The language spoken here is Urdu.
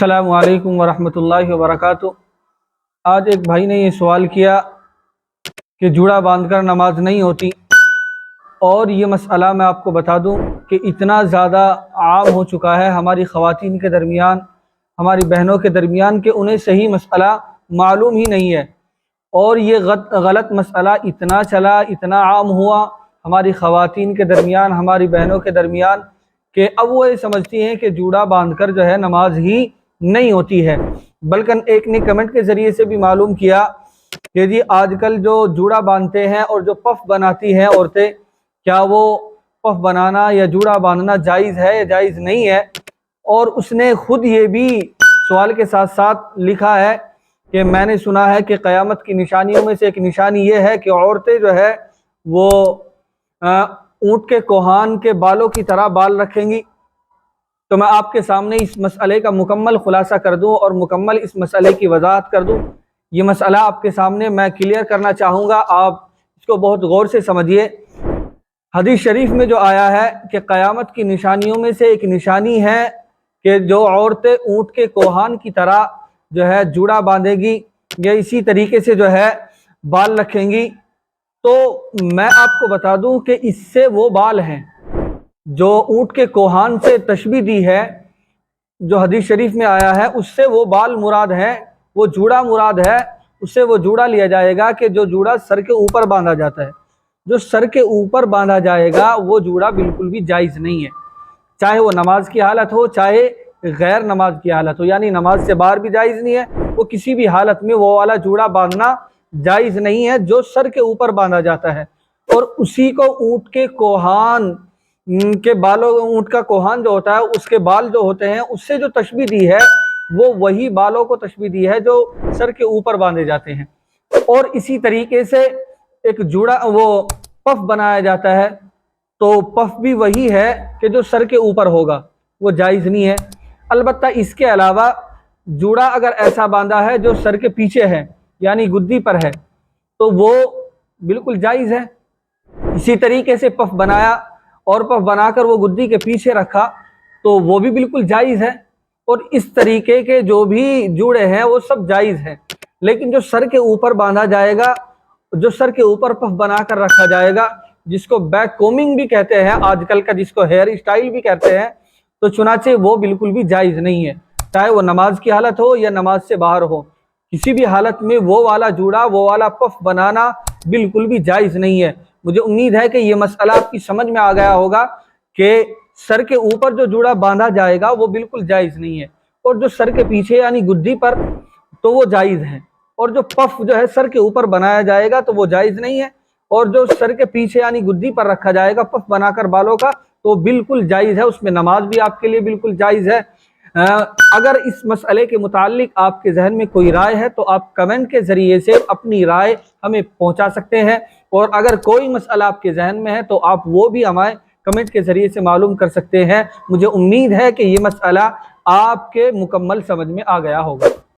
السلام علیکم ورحمۃ اللہ وبرکاتہ۔ آج ایک بھائی نے یہ سوال کیا کہ جوڑا باندھ کر نماز نہیں ہوتی، اور یہ مسئلہ میں آپ کو بتا دوں کہ اتنا زیادہ عام ہو چکا ہے ہماری خواتین کے درمیان، ہماری بہنوں کے درمیان، کہ انہیں صحیح مسئلہ معلوم ہی نہیں ہے، اور یہ غلط مسئلہ اتنا چلا، اتنا عام ہوا ہماری خواتین کے درمیان، ہماری بہنوں کے درمیان، کہ اب وہ یہ سمجھتی ہیں کہ جوڑا باندھ کر جو ہے نماز ہی نہیں ہوتی ہے۔ بلکہ ایک نے کمنٹ کے ذریعے سے بھی معلوم کیا کہ جی آج کل جو جوڑا باندھتے ہیں اور جو پف بناتی ہیں عورتیں، کیا وہ پف بنانا یا جوڑا باندھنا جائز ہے یا جائز نہیں ہے؟ اور اس نے خود یہ بھی سوال کے ساتھ ساتھ لکھا ہے کہ میں نے سنا ہے کہ قیامت کی نشانیوں میں سے ایک نشانی یہ ہے کہ عورتیں جو ہے وہ اونٹ کے کوہان کے بالوں کی طرح بال رکھیں گی۔ تو میں آپ کے سامنے اس مسئلے کا مکمل خلاصہ کر دوں اور مکمل اس مسئلے کی وضاحت کر دوں۔ یہ مسئلہ آپ کے سامنے میں کلیئر کرنا چاہوں گا، آپ اس کو بہت غور سے سمجھیے۔ حدیث شریف میں جو آیا ہے کہ قیامت کی نشانیوں میں سے ایک نشانی ہے کہ جو عورتیں اونٹ کے کوہان کی طرح جو ہے جوڑا باندھے گی یا اسی طریقے سے جو ہے بال رکھیں گی، تو میں آپ کو بتا دوں کہ اس سے وہ بال ہیں جو اونٹ کے کوہان سے تشبیہ دی ہے، جو حدیث شریف میں آیا ہے، اس سے وہ بال مراد ہے، وہ جوڑا مراد ہے، اس سے وہ جوڑا لیا جائے گا کہ جو جوڑا سر کے اوپر باندھا جاتا ہے۔ جو سر کے اوپر باندھا جائے گا وہ جوڑا بالکل بھی جائز نہیں ہے، چاہے وہ نماز کی حالت ہو چاہے غیر نماز کی حالت ہو، یعنی نماز سے باہر بھی جائز نہیں ہے، وہ کسی بھی حالت میں وہ والا جوڑا باندھنا جائز نہیں ہے جو سر کے اوپر باندھا جاتا ہے۔ اور اسی کو اونٹ کے کوہان کے بالوں، اونٹ کا کوہان جو ہوتا ہے اس کے بال جو ہوتے ہیں، اس سے جو تشبیہ دی ہے وہ وہی بالوں کو تشبیہ دی ہے جو سر کے اوپر باندھے جاتے ہیں۔ اور اسی طریقے سے ایک جوڑا وہ پف بنایا جاتا ہے، تو پف بھی وہی ہے کہ جو سر کے اوپر ہوگا، وہ جائز نہیں ہے۔ البتہ اس کے علاوہ جوڑا اگر ایسا باندھا ہے جو سر کے پیچھے ہے، یعنی گدی پر ہے، تو وہ بالکل جائز ہے۔ اسی طریقے سے پف بنایا اور پف بنا کر وہ گدی کے پیچھے رکھا تو وہ بھی بالکل جائز ہے۔ اور اس طریقے کے جو بھی جوڑے ہیں وہ سب جائز ہیں، لیکن جو سر کے اوپر باندھا جائے گا، جو سر کے اوپر پف بنا کر رکھا جائے گا، جس کو بیک کومنگ بھی کہتے ہیں آج کل کا، جس کو ہیئر اسٹائل بھی کہتے ہیں، تو چنانچہ وہ بالکل بھی جائز نہیں ہے، چاہے وہ نماز کی حالت ہو یا نماز سے باہر ہو، کسی بھی حالت میں وہ والا جوڑا، وہ والا پف بنانا بالکل بھی جائز نہیں ہے۔ مجھے امید ہے کہ یہ مسئلہ آپ کی سمجھ میں آ گیا ہوگا کہ سر کے اوپر جو جوڑا باندھا جائے گا وہ بالکل جائز نہیں ہے، اور جو سر کے پیچھے یعنی گدی پر تو وہ جائز ہے، اور جو پف جو ہے سر کے اوپر بنایا جائے گا تو وہ جائز نہیں ہے، اور جو سر کے پیچھے یعنی گدی پر رکھا جائے گا پف بنا کر بالوں کا، تو بالکل جائز ہے، اس میں نماز بھی آپ کے لیے بالکل جائز ہے۔ اگر اس مسئلے کے متعلق آپ کے ذہن میں کوئی رائے ہے تو آپ کمنٹ کے ذریعے سے اپنی رائے ہمیں پہنچا سکتے ہیں، اور اگر کوئی مسئلہ آپ کے ذہن میں ہے تو آپ وہ بھی ہمیں کمنٹ کے ذریعے سے معلوم کر سکتے ہیں۔ مجھے امید ہے کہ یہ مسئلہ آپ کے مکمل سمجھ میں آ گیا ہوگا۔